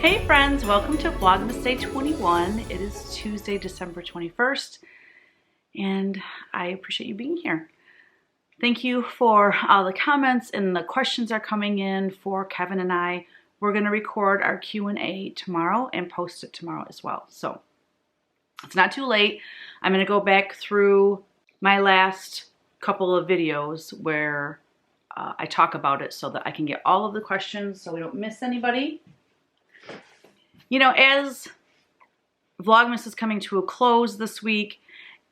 Hey friends, welcome to Vlogmas Day 21. It is Tuesday, December 21st, and I appreciate you being here. Thank you for all the comments, and the questions are coming in for Kevin and I. We're going to record our Q&A tomorrow and post it tomorrow as well. So it's not too late. I'm going to go back through my last couple of videos where I talk about it so that I can get all of the questions so we don't miss anybody. You know, as Vlogmas is coming to a close this week,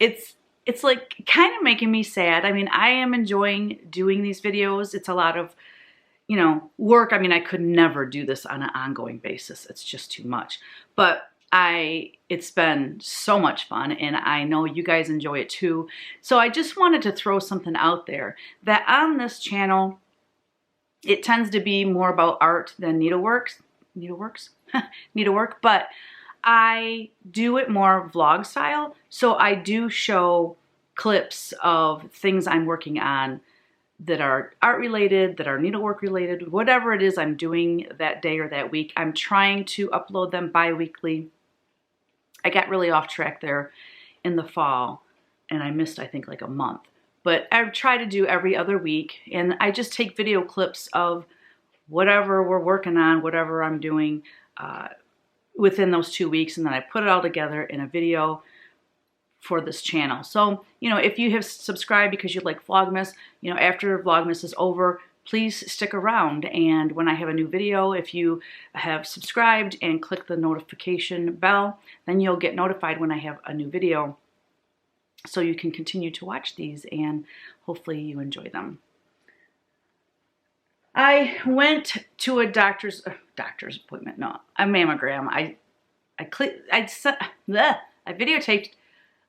it's like kind of making me sad. I mean, I am enjoying doing these videos. It's a lot of, you know, work. I mean, I could never do this on an ongoing basis. It's just too much. But it's been so much fun, and I know you guys enjoy it too. So I just wanted to throw something out there that on this channel, it tends to be more about art than needlework, but I do it more vlog style. So I do show clips of things I'm working on that are art related, that are needlework related, whatever it is I'm doing that day or that week. I'm trying to upload them bi-weekly. I got really off track there in the fall, and I missed, I think, like a month. But I try to do every other week, and I just take video clips of whatever we're working on, whatever I'm doing within those 2 weeks, and then I put it all together in a video for this channel. So, you know, if you have subscribed because you like Vlogmas, you know, after Vlogmas is over, please stick around. And when I have a new video, if you have subscribed and click the notification bell, then you'll get notified when I have a new video. So you can continue to watch these, and hopefully you enjoy them. I went to a doctor's appointment, no, a mammogram. I videotaped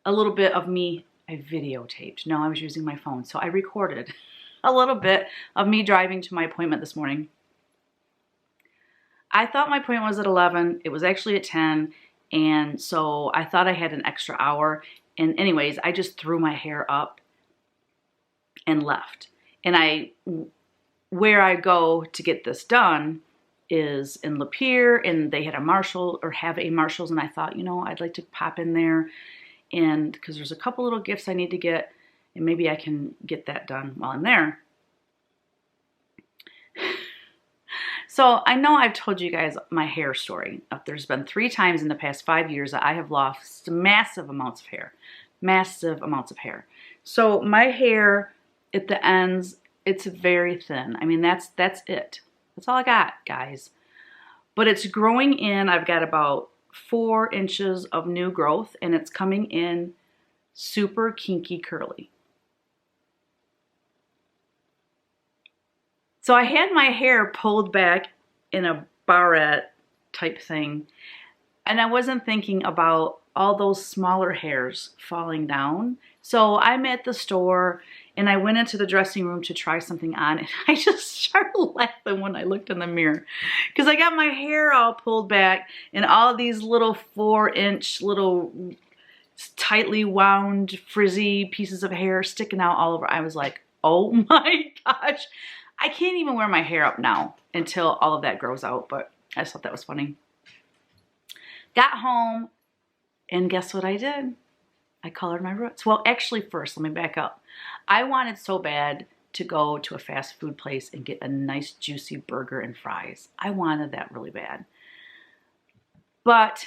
a little bit of me. No, I was using my phone. So I recorded a little bit of me driving to my appointment this morning. I thought my appointment was at 11. It was actually at 10. And so I thought I had an extra hour. And anyways, I just threw my hair up and left. And where I go to get this done is in Lapeer, and they had a Marshall, or have a Marshalls, and I thought, you know, I'd like to pop in there, and because there's a couple little gifts I need to get, and maybe I can get that done while I'm there. So I know I've told you guys my hair story. There's been 3 times in the past 5 years that I have lost massive amounts of hair. So my hair at the ends, it's very thin. I mean, that's it. That's all I got, guys. But it's growing in. I've got about 4 inches of new growth, and it's coming in super kinky curly. So I had my hair pulled back in a barrette type thing, and I wasn't thinking about all those smaller hairs falling down. So I'm at the store, and I went into the dressing room to try something on, and I just started laughing when I looked in the mirror, because I got my hair all pulled back and all these little 4-inch little tightly wound frizzy pieces of hair sticking out all over. I was like, oh my gosh, I can't even wear my hair up now until all of that grows out. But I just thought that was funny. Got home, and guess what I did? I colored my roots. Well, actually first, let me back up. I wanted so bad to go to a fast food place and get a nice juicy burger and fries. I wanted that really bad. But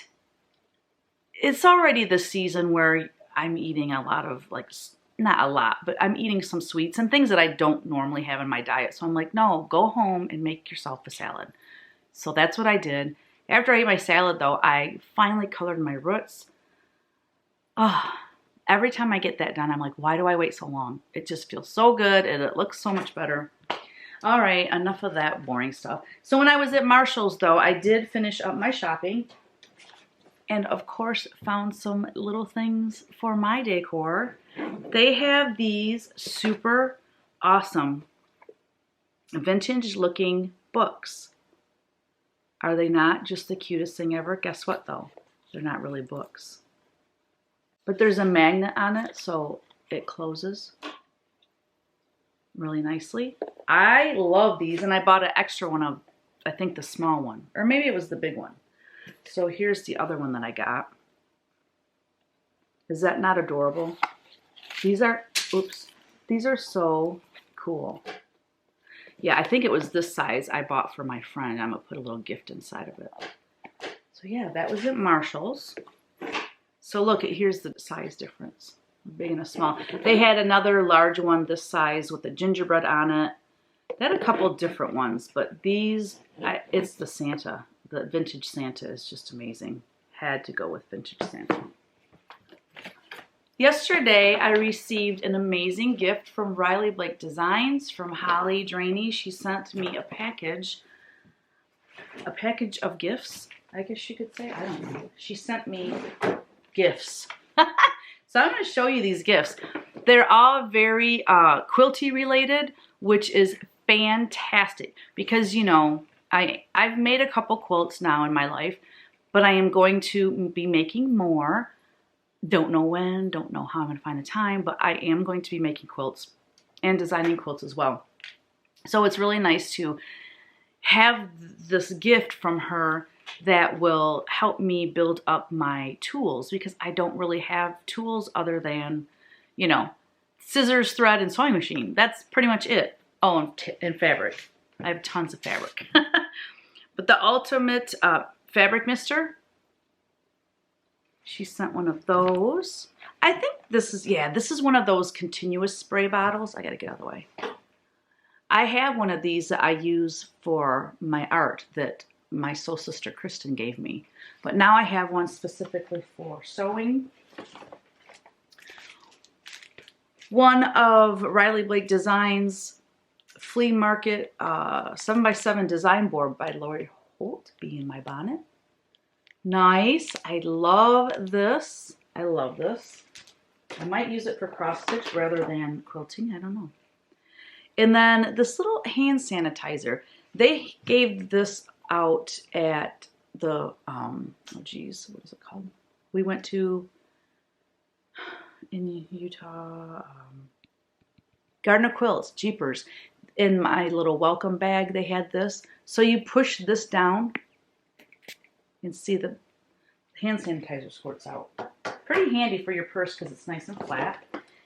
it's already the season where I'm eating a lot of, like, not a lot, but I'm eating some sweets and things that I don't normally have in my diet. So I'm like, no, go home and make yourself a salad. So that's what I did. After I ate my salad, though, I finally colored my roots. Oh, every time I get that done, I'm like, why do I wait so long? It just feels so good and it looks so much better. All right, enough of that boring stuff. So when I was at Marshall's, though, I did finish up my shopping. And of course, found some little things for my decor. They have these super awesome vintage looking books. Are they not just the cutest thing ever? Guess what though? They're not really books. But there's a magnet on it, so it closes really nicely. I love these, and I bought an extra one of, I think, the small one. Or maybe it was the big one. So here's the other one that I got. Is that not adorable? These are, oops, these are so cool. Yeah, I think it was this size I bought for my friend. I'm gonna put a little gift inside of it. So yeah, that was at Marshall's. So look, here's the size difference. Big and a small. They had another large one this size with the gingerbread on it. They had a couple different ones, but these, it's the Santa. The vintage Santa is just amazing. Had to go with vintage Santa. Yesterday, I received an amazing gift from Riley Blake Designs from Holly Draney. She sent me a package of gifts, I guess you could say. I don't know. She sent me gifts. So I'm going to show you these gifts. They're all very quilty related, which is fantastic because, you know, I've made a couple quilts now in my life, but I am going to be making more. Don't know when, don't know how I'm going to find the time, but I am going to be making quilts and designing quilts as well. So it's really nice to have this gift from her that will help me build up my tools because I don't really have tools other than, you know, scissors, thread, and sewing machine. That's pretty much it. Oh, and fabric. I have tons of fabric. But the ultimate fabric mister, she sent one of those. I think this is, yeah, this is one of those continuous spray bottles. I gotta get out of the way. I have one of these that I use for my art that my soul sister Kristen gave me. But now I have one specifically for sewing. One of Riley Blake Designs flea market 7x7 design board by Lori Holt, Bee in My Bonnet. Nice. I love this. I love this. I might use it for cross stitch rather than quilting. I don't know. And then this little hand sanitizer. They gave this out at the, oh geez, what is it called? We went to, in Utah, Garden of Quilts, Jeepers. In my little welcome bag, they had this. So you push this down and see the hand sanitizer squirts out. Pretty handy for your purse because it's nice and flat.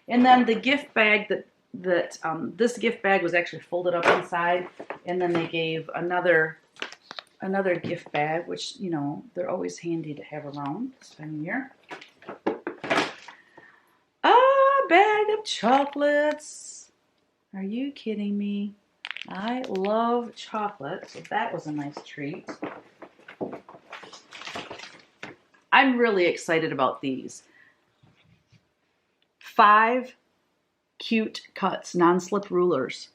And then the gift bag this gift bag was actually folded up inside, and then they gave another gift bag, which, you know, they're always handy to have around this time of year. A bag of chocolates. Are you kidding me? I love chocolate, so that was a nice treat. I'm really excited about these. 5 cute cuts, non-slip rulers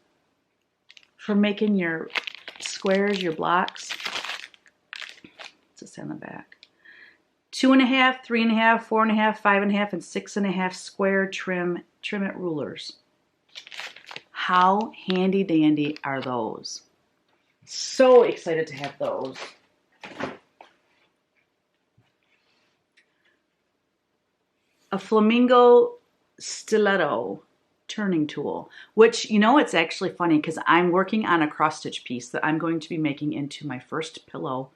for making your squares, your blocks. What's this on the back? 2.5, 3.5, 4.5, 5.5, and 6.5 square trim it rulers. How handy dandy are those? So excited to have those. A Flamingo Stiletto turning tool, which, you know, it's actually funny because I'm working on a cross stitch piece that I'm going to be making into my first pillow.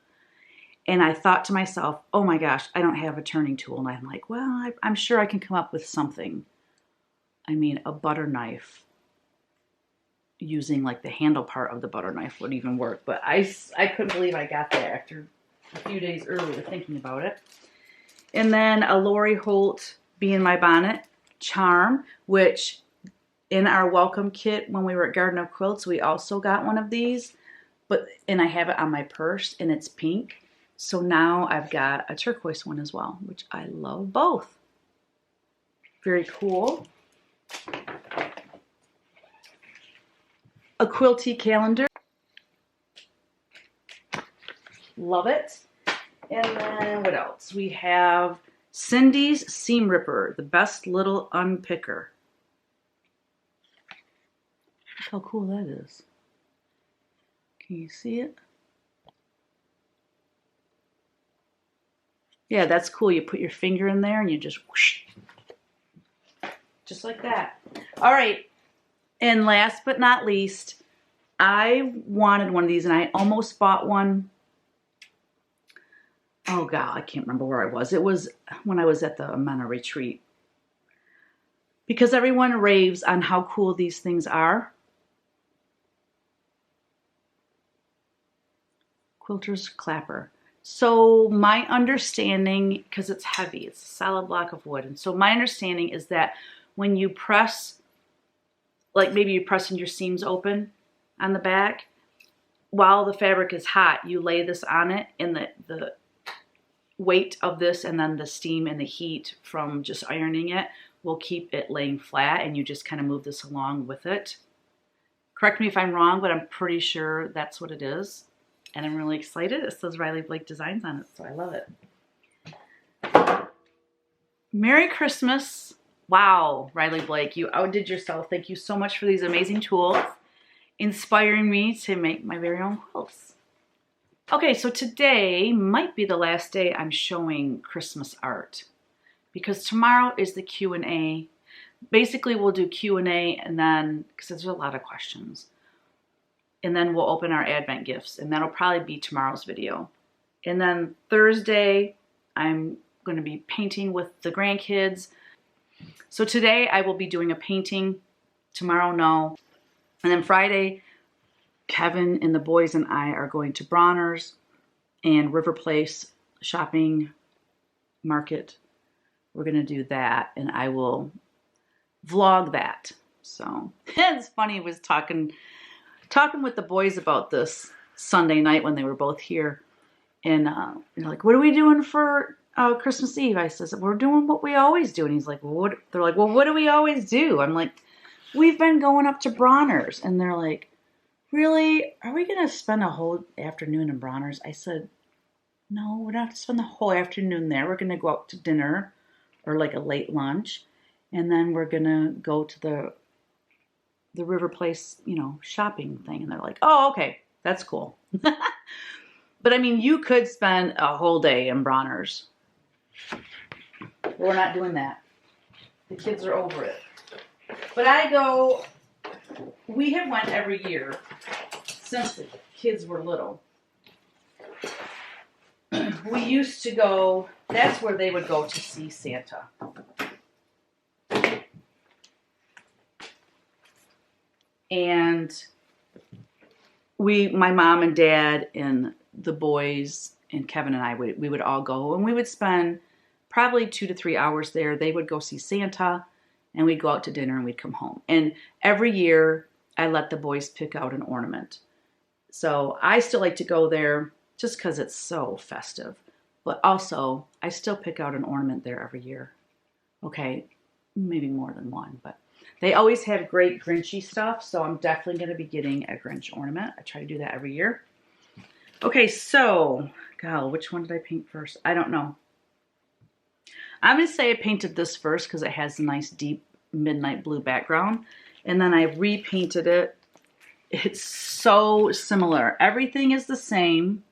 And I thought to myself, oh my gosh, I don't have a turning tool. And I'm like, well, I'm sure I can come up with something. I mean, a butter knife. using like the handle part of the butter knife would even work. But I couldn't believe I got that after a few days earlier thinking about it. And then a Lori Holt Bee in My Bonnet charm, which in our welcome kit when we were at Garden of Quilts, we also got one of these. And I have it on my purse and it's pink. So now I've got a turquoise one as well, which I love both. Very cool. A quilty calendar. Love it. And then what else? We have Cindy's Seam Ripper, the best little unpicker. Look how cool that is. Can you see it? Yeah, that's cool. You put your finger in there and you just whoosh. Just like that. All right. And last but not least, I wanted one of these and I almost bought one. Oh God, I can't remember where I was. It was when I was at the Amana retreat. Because everyone raves on how cool these things are. Quilter's Clapper. So my understanding, because it's heavy, it's a solid block of wood. And so my understanding is that when you press, like maybe you're pressing your seams open on the back, while the fabric is hot, you lay this on it and the weight of this and then the steam and the heat from just ironing it will keep it laying flat and you just kind of move this along with it. Correct me if I'm wrong, but I'm pretty sure that's what it is. And I'm really excited. It says Riley Blake Designs on it, so I love it. Merry Christmas. Wow, Riley Blake, you outdid yourself. Thank you so much for these amazing tools, inspiring me to make my very own quilts. Okay, so today might be the last day I'm showing Christmas art because tomorrow is the Q&A. Basically, we'll do Q&A and then, because there's a lot of questions. And then we'll open our Advent gifts, and that'll probably be tomorrow's video. And then Thursday, I'm going to be painting with the grandkids. So today I will be doing a painting, tomorrow no. And then Friday, Kevin and the boys and I are going to Bronner's and River Place shopping market. We're going to do that, and I will vlog that. So it's funny, I was talking with the boys about this Sunday night when they were both here. And they're like, what are we doing for Christmas Eve? I says, we're doing what we always do. And he's like, well, what? They're like, well, what do we always do? I'm like, we've been going up to Bronner's. And they're like, really? Are we going to spend a whole afternoon in Bronner's? I said, no, we're not going to spend the whole afternoon there. We're going to go out to dinner or like a late lunch. And then we're going to go to the River Place, you know, shopping thing. And they're like, oh, okay, that's cool. But I mean, you could spend a whole day in Bronner's. But we're not doing that. The kids are over it. But we have went every year since the kids were little. We used to go, that's where they would go to see Santa. And my mom and dad and the boys and Kevin and I, we would all go and we would spend probably 2 to 3 hours there. They would go see Santa and we'd go out to dinner and we'd come home. And every year I let the boys pick out an ornament. So I still like to go there just because it's so festive. But also I still pick out an ornament there every year. Okay, maybe more than one, but they always have great Grinchy stuff, so I'm definitely going to be getting a Grinch ornament. I try to do that every year. Okay, so, God, which one did I paint first? I don't know. I'm going to say I painted this first because it has a nice deep midnight blue background. And then I repainted it. It's so similar. Everything is the same.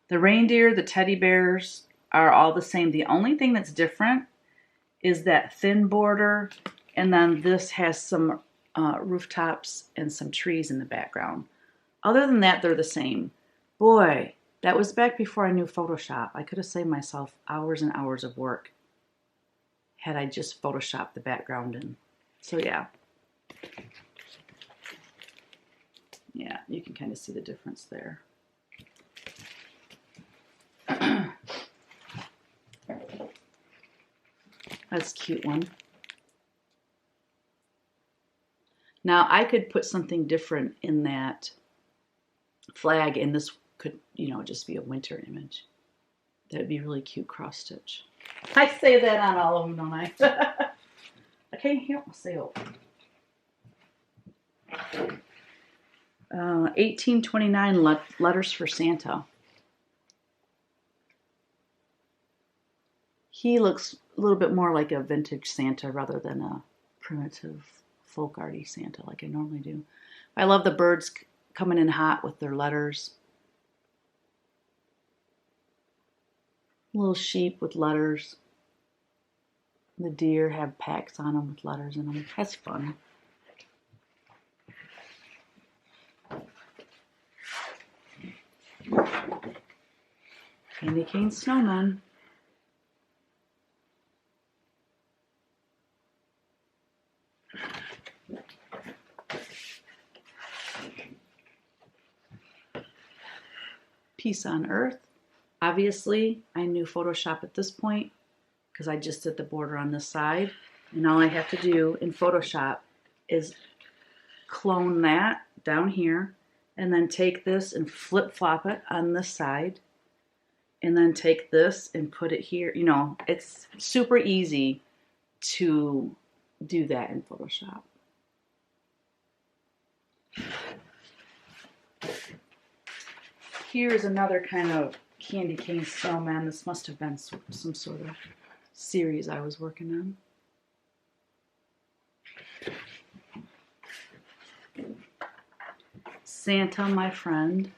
The reindeer, the teddy bears are all the same. The only thing that's different is that thin border. And then this has some rooftops and some trees in the background. Other than that, they're the same. Boy, that was back before I knew Photoshop. I could have saved myself hours and hours of work had I just Photoshopped the background in. So yeah. Yeah, you can kind of see the difference there. That's a cute one. Now I could put something different in that flag, and this could, you know, just be a winter image. That'd be really cute cross stitch. I say that on all of them, don't I? Okay, here, I'll say oh. 1829 letters for Santa. He looks a little bit more like a vintage Santa rather than a primitive folk arty Santa like I normally do. I love the birds coming in hot with their letters. Little sheep with letters. The deer have packs on them with letters in them. That's fun. Candy cane snowman. Peace on Earth. Obviously, I knew Photoshop at this point because I just did the border on this side. And all I have to do in Photoshop is clone that down here and then take this and flip-flop it on this side and then take this and put it here. You know, it's super easy to do that in Photoshop. Here's another kind of candy cane snowman. This must have been some sort of series I was working on. Santa, my friend.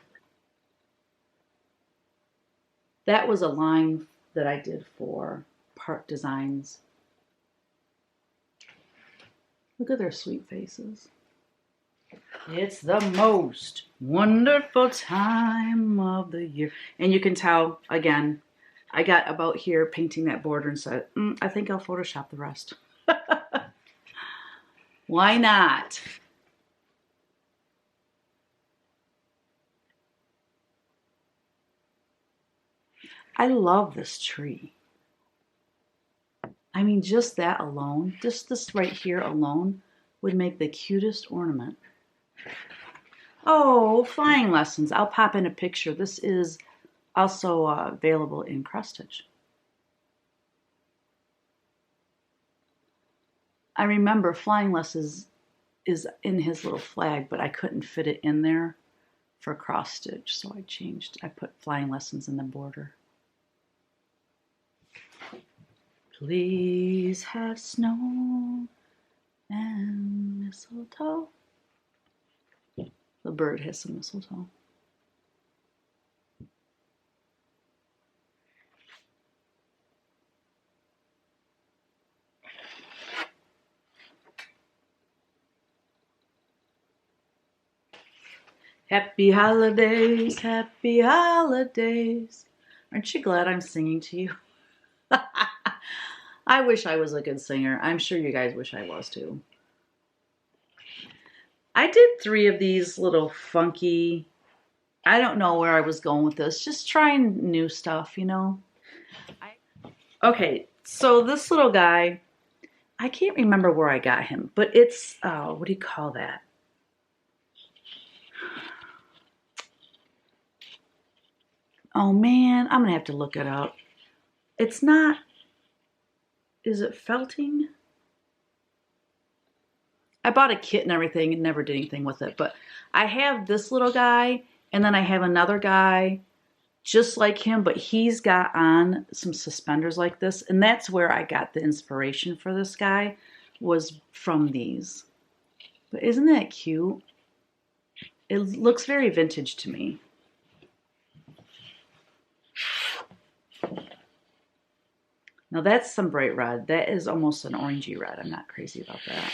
That was a line that I did for Park Designs. Look at their sweet faces. It's the most wonderful time of the year. And you can tell, again, I got about here painting that border and said, I think I'll Photoshop the rest. Why not? I love this tree. I mean, just that alone, just this right here alone would make the cutest ornament. Oh, flying lessons. I'll pop in a picture. This is also available in cross stitch. I remember flying lessons is in his little flag, but I couldn't fit it in there for cross stitch, so I put flying lessons in the border. Please have snow and mistletoe. The bird has some mistletoe. Happy holidays, happy holidays. Aren't you glad I'm singing to you? I wish I was a good singer. I'm sure you guys wish I was too. I did 3 of these little funky, I don't know where I was going with this, just trying new stuff, you know. Okay, so this little guy, I can't remember where I got him, but it's, what do you call that? Oh man, I'm gonna have to look it up. It's not, is it felting? I bought a kit and everything and never did anything with it, but I have this little guy and then I have another guy just like him, but he's got on some suspenders like this, and that's where I got the inspiration for this guy, was from these. But isn't that cute? It looks very vintage to me. Now that's some bright red. That is almost an orangey red. I'm not crazy about that.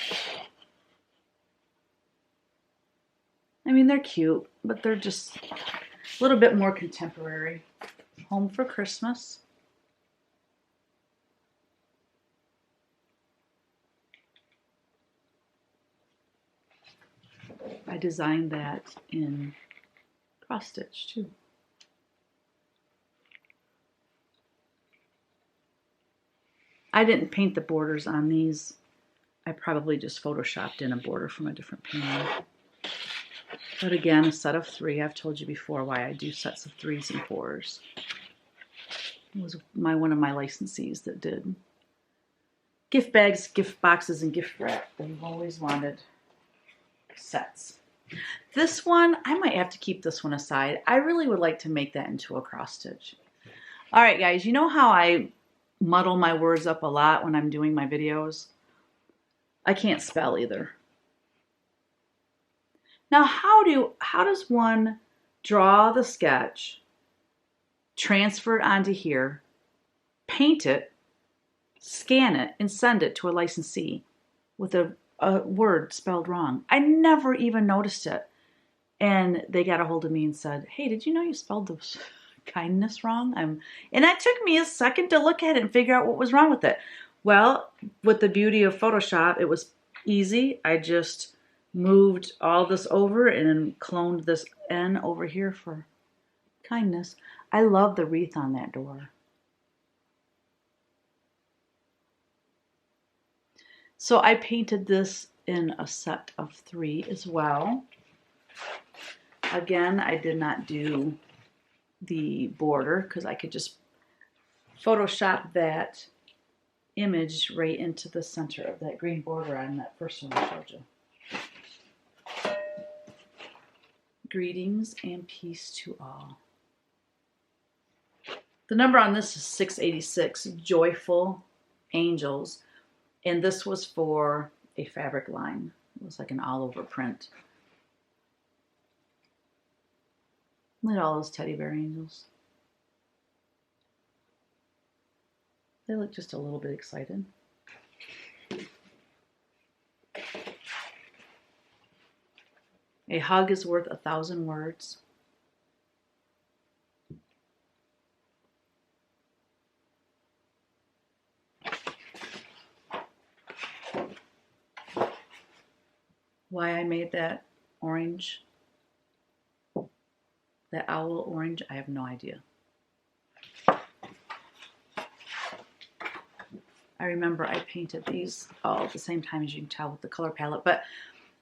I mean, they're cute, but they're just a little bit more contemporary. Home for Christmas. I designed that in cross stitch too. I didn't paint the borders on these. I probably just photoshopped in a border from a different painting. But again, a set of 3. I've told you before why I do sets of 3s and 4s. It was one of my licensees that did gift bags, gift boxes, and gift wrap. They've always wanted sets. This one, I might have to keep this one aside. I really would like to make that into a cross stitch. All right, guys, you know how I muddle my words up a lot when I'm doing my videos? I can't spell either. Now, how does one draw the sketch, transfer it onto here, paint it, scan it, and send it to a licensee with a word spelled wrong? I never even noticed it. And they got a hold of me and said, hey, did you know you spelled the kindness wrong? And that took me a second to look at it and figure out what was wrong with it. Well, with the beauty of Photoshop, it was easy. I just moved all this over and then cloned this N over here for kindness. I love the wreath on that door. So I painted this in a set of 3 as well. Again, I did not do the border because I could just Photoshop that image right into the center of that green border on that first one I showed you. Greetings and peace to all. The number on this is 686, Joyful Angels, and this was for a fabric line. It was like an all-over print. Look at all those teddy bear angels. They look just a little bit excited. A hug is worth 1,000 words. Why I made that orange, that owl orange, I have no idea. I remember I painted these all at the same time, as you can tell with the color palette, but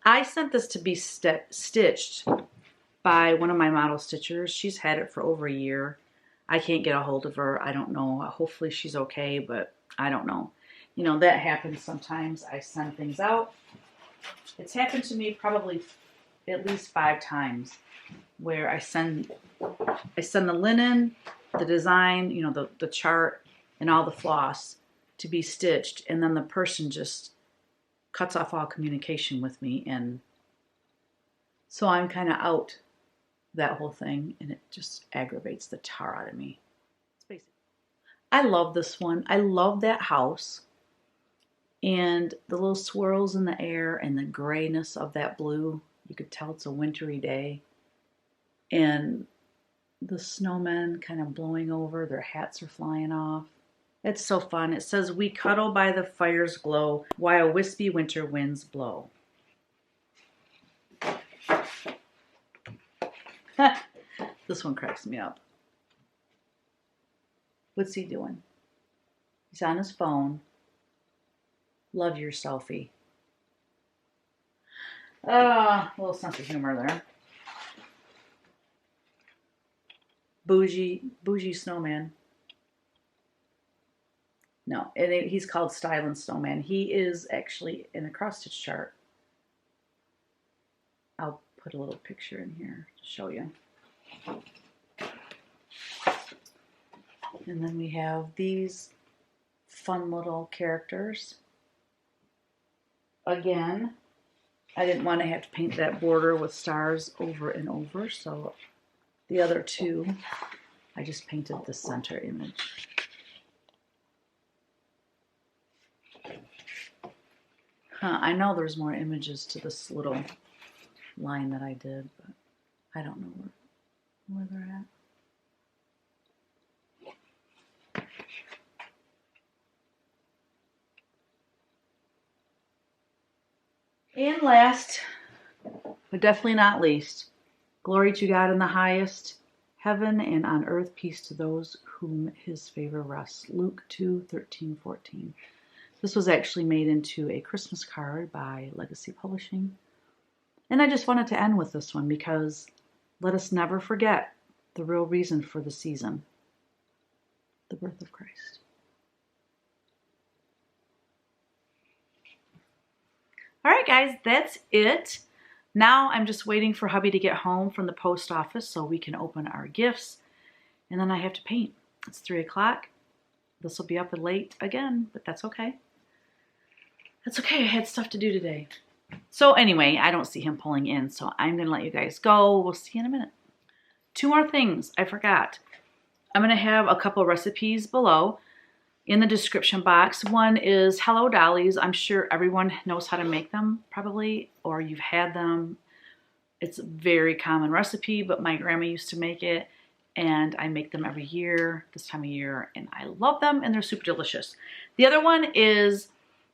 I sent this to be stitched by one of my model stitchers. She's had it for over a year. I can't get a hold of her. I don't know. Hopefully she's okay, but I don't know. You know, that happens sometimes. I send things out. It's happened to me probably at least 5 times where I send the linen, the design, you know, the chart, and all the floss to be stitched, and then the person just cuts off all communication with me, and so I'm kind of out that whole thing, and it just aggravates the tar out of me. It's basic. I love this one. I love that house and the little swirls in the air and the grayness of that blue. You could tell it's a wintry day, and the snowmen kind of blowing over, their hats are flying off. It's so fun. It says, we cuddle by the fire's glow while wispy winter winds blow. This one cracks me up. What's he doing? He's on his phone. Love your selfie. A little sense of humor there. Bougie snowman. No, he's called Style and Snowman. He is actually in a cross-stitch chart. I'll put a little picture in here to show you. And then we have these fun little characters. Again, I didn't want to have to paint that border with stars over and over, so the other 2, I just painted the center image. I know there's more images to this little line that I did, but I don't know where they're at. And last but definitely not least, glory to God in the highest, heaven and on earth peace to those whom his favor rests. Luke 2:13-14. This was actually made into a Christmas card by Legacy Publishing. And I just wanted to end with this one because let us never forget the real reason for the season, the birth of Christ. All right, guys, that's it. Now I'm just waiting for hubby to get home from the post office so we can open our gifts. And then I have to paint. It's 3 o'clock. This will be up late again, but that's okay. That's okay. I had stuff to do today. So anyway, I don't see him pulling in, so I'm going to let you guys go. We'll see you in a minute. 2 more things I forgot. I'm going to have a couple recipes below in the description box. One is Hello Dollies. I'm sure everyone knows how to make them probably, or you've had them. It's a very common recipe, but my grandma used to make it, and I make them every year, this time of year, and I love them, and they're super delicious. The other one is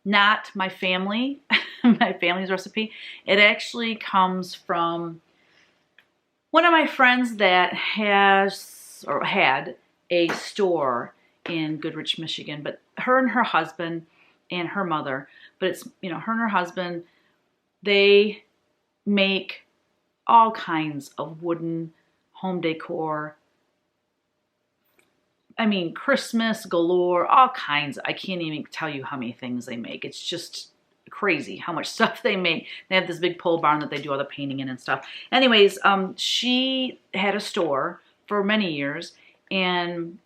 not my family, my family's recipe. It actually comes from one of my friends that has, or had, a store in Goodrich, Michigan, but her and her husband and her mother, but it's, you know, her and her husband, they make all kinds of wooden home decor. I mean, Christmas galore, all kinds. I can't even tell you how many things they make. It's just crazy how much stuff they make. They have this big pole barn that they do all the painting in and stuff. Anyways, she had a store for many years, and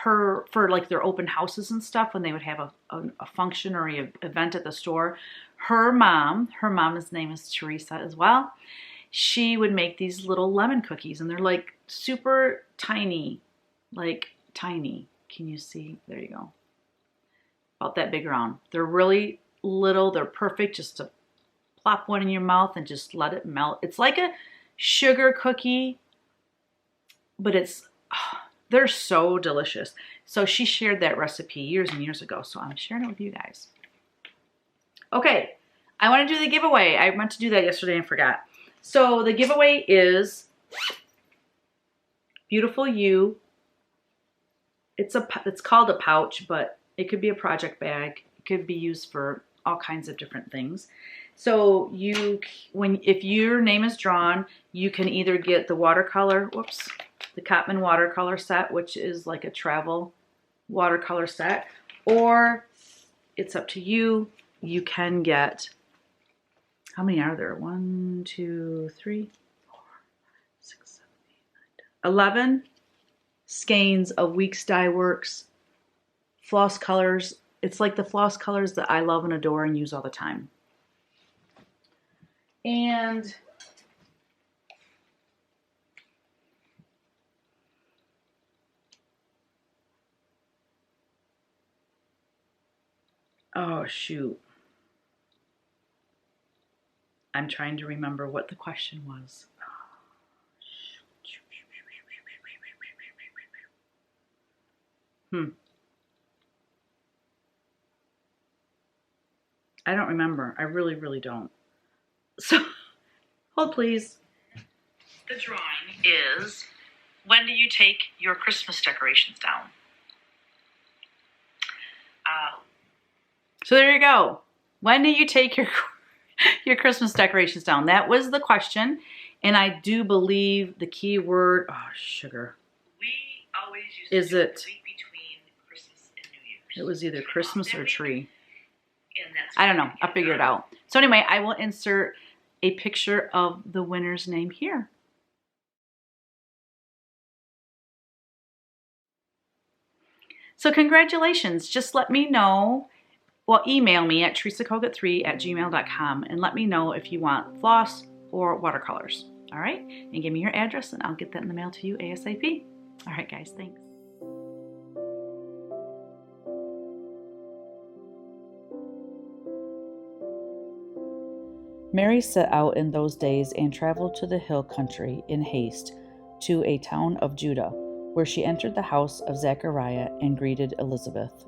for like their open houses and stuff, when they would have a function or an event at the store, her mom's name is Teresa as well. She would make these little lemon cookies, and they're like super tiny, like tiny. Can you see? There you go. About that big around. They're really little. They're perfect just to plop one in your mouth and just let it melt. It's like a sugar cookie, but it's, they're so delicious. So she shared that recipe years and years ago, so I'm sharing it with you guys. Okay, I want to do the giveaway. I meant to do that yesterday and forgot. So the giveaway is Beautiful You. It's called a pouch, but it could be a project bag. It could be used for all kinds of different things. So if your name is drawn, you can either get the watercolor, the Cotman watercolor set, which is like a travel watercolor set, or it's up to you. You can get, how many are there? 1, 2, 3, 4, 6, 7, 8, 9, 10, 11 skeins of Weeks Dye Works floss colors. It's like the floss colors that I love and adore and use all the time. And oh shoot, I'm trying to remember what the question was. I don't remember. I really, really don't. So, hold please. The drawing is, when do you take your Christmas decorations down? So there you go. When do you take your Christmas decorations down? That was the question. And I do believe the key word, sugar. We always use the week between Christmas and New Year's. It was either Christmas or tree. I don't know. I'll figure it out. So anyway, I will insert a picture of the winner's name here. So congratulations. Just let me know. Well, email me at teresakogut3@gmail.com and let me know if you want floss or watercolors. All right? And give me your address and I'll get that in the mail to you ASAP. All right, guys. Thanks. Mary set out in those days and traveled to the hill country in haste to a town of Judah, where she entered the house of Zechariah and greeted Elizabeth.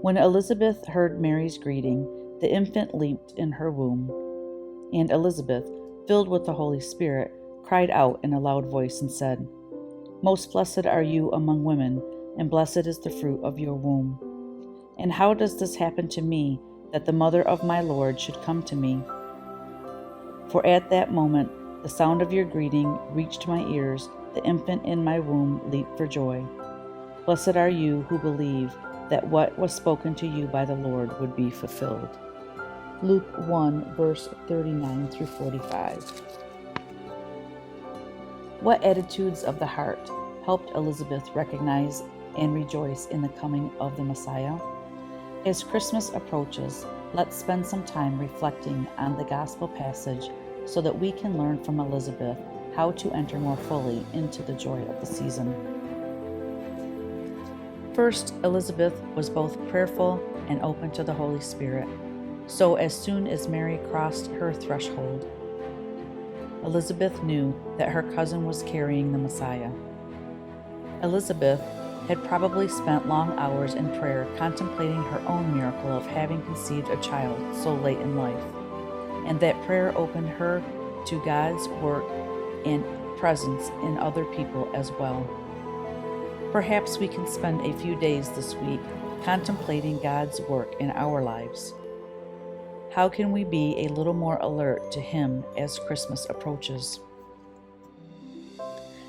When Elizabeth heard Mary's greeting, the infant leaped in her womb, and Elizabeth filled with the Holy Spirit, cried out in a loud voice and said, "Most blessed are you among women, and blessed is the fruit of your womb. And how does this happen to me, that the mother of my Lord should come to me? For at that moment the sound of your greeting reached my ears, the infant in my womb leaped for joy. Blessed are you who believe that what was spoken to you by the Lord would be fulfilled." Luke 1, verse 39 through 45. What attitudes of the heart helped Elizabeth recognize and rejoice in the coming of the Messiah? As Christmas approaches, let's spend some time reflecting on the gospel passage so that we can learn from Elizabeth how to enter more fully into the joy of the season. First, Elizabeth was both prayerful and open to the Holy Spirit. So as soon as Mary crossed her threshold, Elizabeth knew that her cousin was carrying the Messiah. Elizabeth had probably spent long hours in prayer contemplating her own miracle of having conceived a child so late in life, and that prayer opened her to God's work and presence in other people as well. Perhaps we can spend a few days this week contemplating God's work in our lives. How can we be a little more alert to Him as Christmas approaches?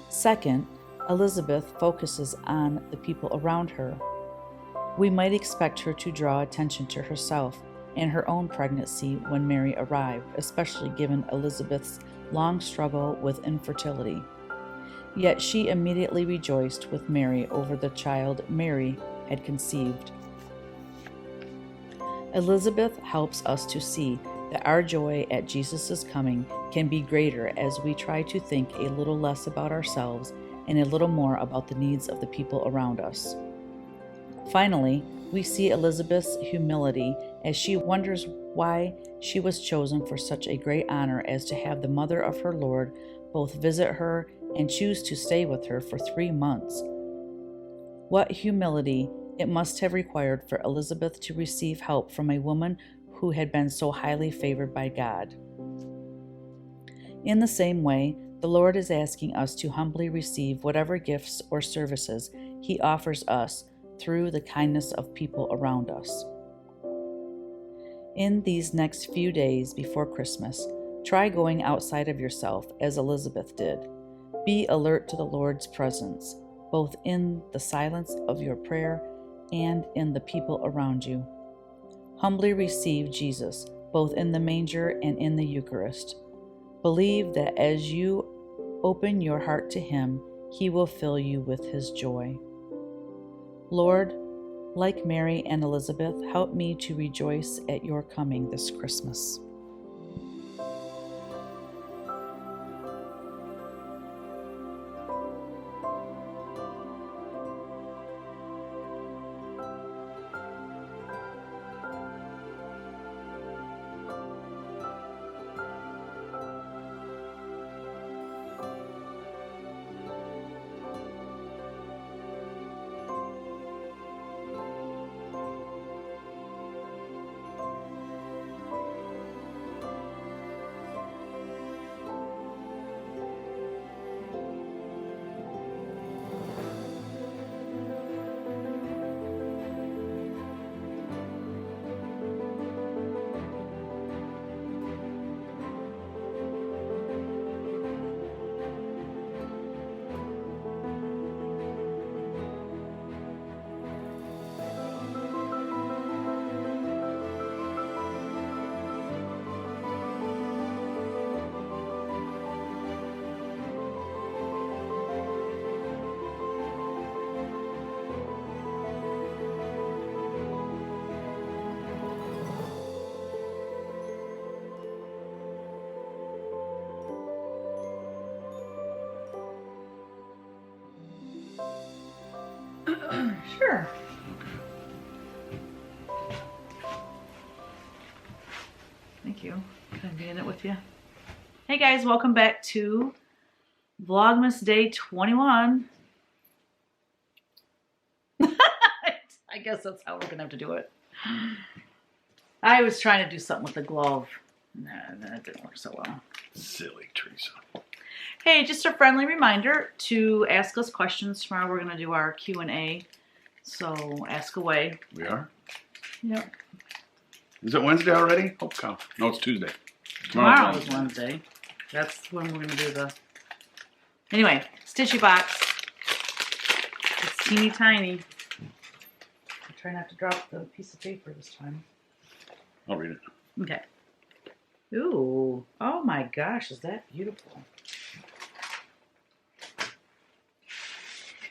Second, Elizabeth focuses on the people around her. We might expect her to draw attention to herself and her own pregnancy when Mary arrived, especially given Elizabeth's long struggle with infertility. Yet she immediately rejoiced with Mary over the child Mary had conceived. Elizabeth helps us to see that our joy at Jesus' coming can be greater as we try to think a little less about ourselves and a little more about the needs of the people around us. Finally, we see Elizabeth's humility as she wonders why she was chosen for such a great honor as to have the mother of her Lord both visit her and choose to stay with her for 3 months. What humility it must have required for Elizabeth to receive help from a woman who had been so highly favored by God. In the same way, the Lord is asking us to humbly receive whatever gifts or services He offers us through the kindness of people around us. In these next few days before Christmas, try going outside of yourself as Elizabeth did. Be alert to the Lord's presence, both in the silence of your prayer and in the people around you. Humbly receive Jesus, both in the manger and in the Eucharist. Believe that as you open your heart to Him, He will fill you with His joy. Lord, like Mary and Elizabeth, help me to rejoice at your coming this Christmas. Sure. Thank you. Can I be in it with you? Hey guys, welcome back to Vlogmas Day 21. I guess that's how we're gonna have to do it. I was trying to do something with the glove Nah, that didn't work so well. Silly Teresa. Hey, just a friendly reminder to ask us questions. Tomorrow we're going to do our Q&A. So ask away. We are? Yep. Is it Wednesday already? Oh, cow. No, it's Tuesday. Tomorrow is Wednesday. That's when we're going to do the... Anyway, Stitchy Box. It's teeny tiny. I try not to drop the piece of paper this time. I'll read it. Okay. Ooh. Oh my gosh, is that beautiful?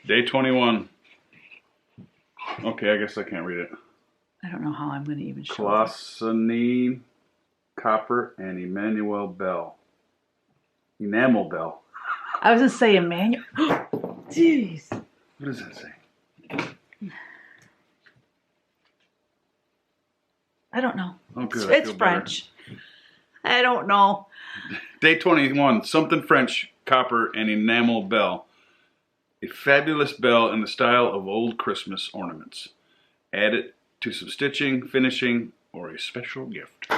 Day 21. Okay, I guess I can't read it. I don't know how I'm going to even show it. Colossanine, copper, and Emmanuel Bell. Enamel Bell. I was going to say Emmanuel. Jeez. What does that say? I don't know. Oh, good. It's French. I don't know. Day 21. Something French, copper, and enamel bell. A fabulous bell in the style of old Christmas ornaments. Add it to some stitching, finishing, or a special gift.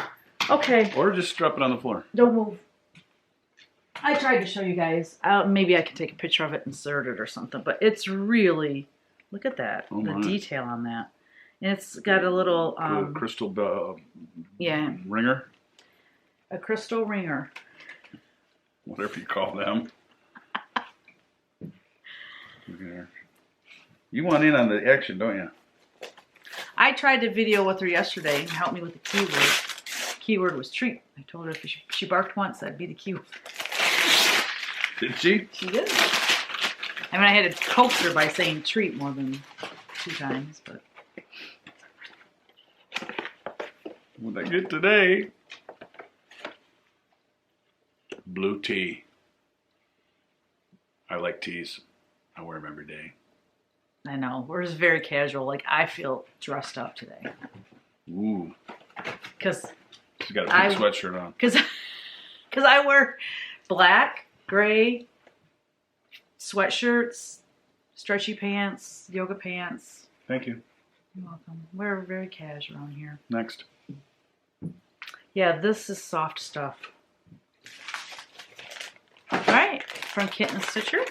Okay. Or just drop it on the floor. Don't move. I tried to show you guys. Maybe I can take a picture of it, insert it or something. But it's really, look at that. Oh, the my. detail on that. And it's got a little... crystal bell yeah. ringer. A crystal ringer. Whatever you call them. Look at her. You want in on the action, don't you? I tried to video with her yesterday and help me with the keyword. Keyword was treat. I told her if she barked once, that'd be the keyword. Did she? She did. I mean, I had to coax her by saying treat more than 2 times, but... What did I get today? Blue tea. I like teas. I wear them every day. I know. We're just very casual. Like, I feel dressed up today. Ooh. Because... She's got a pink sweatshirt on. Because I wear black, gray sweatshirts, stretchy pants, yoga pants. Thank you. You're welcome. We're very casual around here. Next. Yeah, this is soft stuff. All right, from Kitten Stitcher.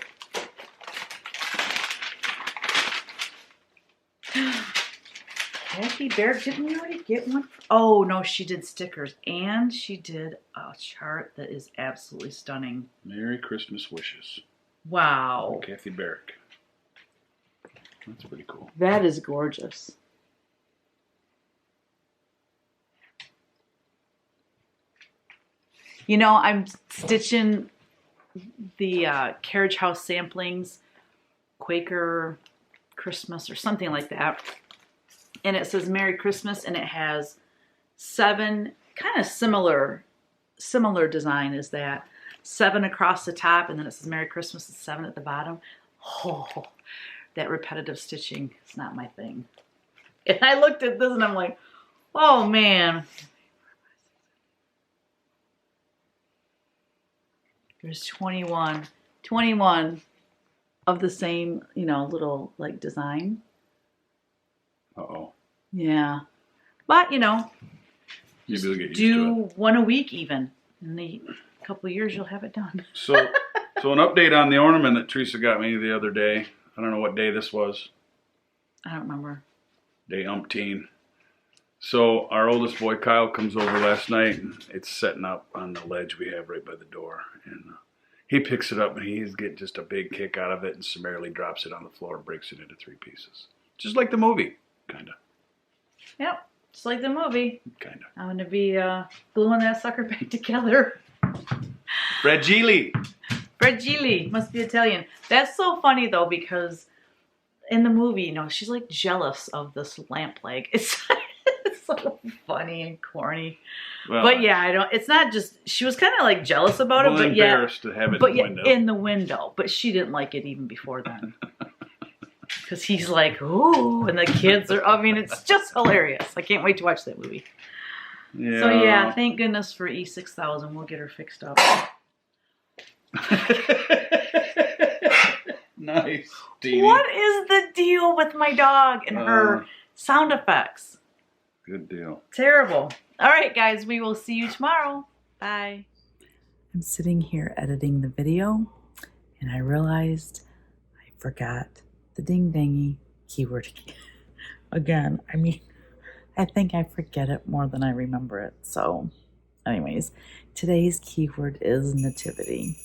Kathy Bear, didn't we already get one? Oh, no, she did stickers. And she did a chart that is absolutely stunning. Merry Christmas wishes. Wow. Kathy Barrick. That's pretty cool. That is gorgeous. You know, I'm stitching the Carriage House samplings, Quaker Christmas or something like that. And it says Merry Christmas, and it has 7 kind of similar design as that. 7 across the top, and then it says Merry Christmas and 7 at the bottom. Oh, that repetitive stitching is not my thing. And I looked at this and I'm like, oh man. There's 21 of the same, you know, little like design. Uh-oh. Yeah. But, you know, Maybe they'll get used do to it. one a week even. In a couple of years, you'll have it done. So an update on the ornament that Teresa got me the other day. I don't know what day this was. I don't remember. Day umpteen. So our oldest boy, Kyle, comes over last night, and it's setting up on the ledge we have right by the door. And he picks it up, and he's getting just a big kick out of it and summarily drops it on the floor and breaks it into 3 pieces. Just like the movie, kind of. Yep, just like the movie. Kind of. I'm going to be gluing that sucker back together. Fragile. Fragile, must be Italian. That's so funny, though, because in the movie, you know, she's like jealous of this lamp leg. It's so funny and corny. Well, but yeah, it's not just, she was kind of like jealous about it, but yeah. Embarrassed to have it in the window. In the window. But she didn't like it even before then. Because he's like, ooh, and the kids are, I mean, it's just hilarious. I can't wait to watch that movie. Yeah. So yeah, thank goodness for E6000. We'll get her fixed up. Nice. Stevie. What is the deal with my dog and her sound effects? Good deal. Terrible. All right, guys, we will see you tomorrow. Bye. I'm sitting here editing the video, and I realized I forgot the ding-dangy keyword again. I mean, I think I forget it more than I remember it. So, anyways, today's keyword is nativity.